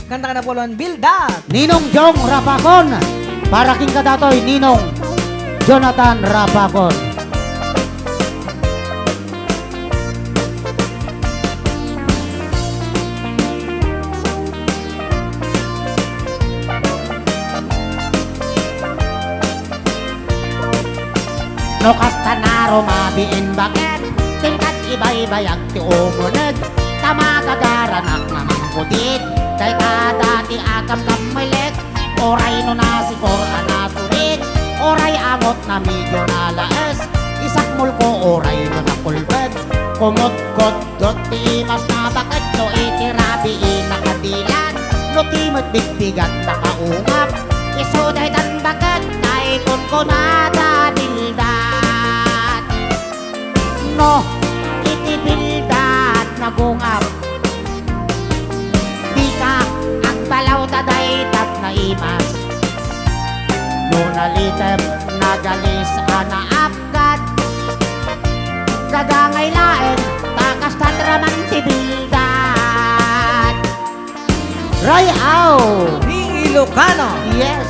Kanta ka na po lon, Bilda. Ninong Jong Rapakon. Para king kadatoy, Ninong Jonathan Rapakon. No kasta na rumabiin bakit tingkat ibay-bayag ti umunag tamakagaranak naman kutit day kadati akam kamilik oray no nasikor anasurit oray amot na medyo nalaes isakmul ko oray no nakulbed kumot-kot dot ti imas na bakit no itirabiin nakadilan no timot bigbigat nakaungap iso day tan bakit tay ko na dadildan no itibildan nagungap di ka ang balaw taday tat na imas no nalitem nagalis anaapkat gagangay laeng takas tanraman tibildan Rayaw Ni Ilocano. yes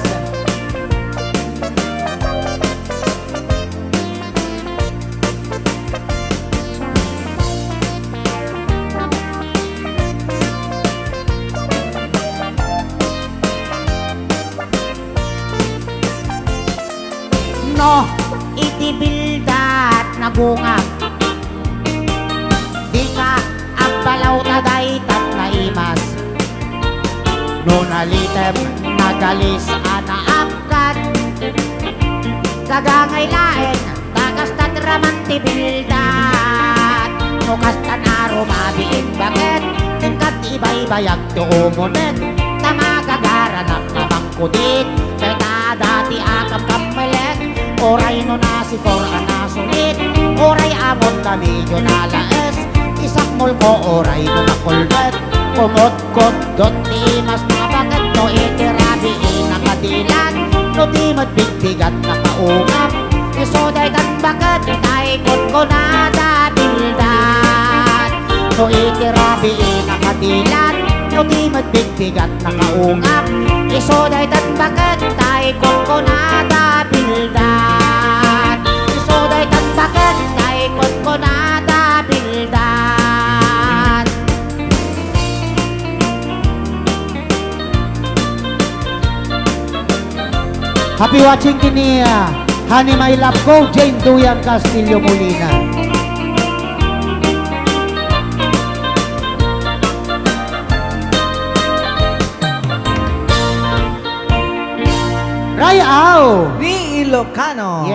no itibildat nagungap di ka ang balaw taday tat na imas no nalitem nagalis anaapkat kagangay laeng takas tatraman tibildat no kasta na rumabiin bakit tingkat ibay-bayag ti umunet tamagagaranak na bangkudit kay dati akam kamelek oray no nasikor anasulit oray amot na medyo nalaes isakmol ko oray no nakulbet kumot-kot dot ti mas na bakit no itirabiin nakadilan no timot bigbigat nakaungap isoday tan bakit taikot ko na dabildan no itirabiin nakadilan no timot bigbigat nakaungap isoday tan bakit taikot ko na dabildan isoday tan bakit taikot ko na dabildan Happy watching kini Honey My Love Ko Jane Duyan Castillo Molina Rayaw Ni Ilocano. yes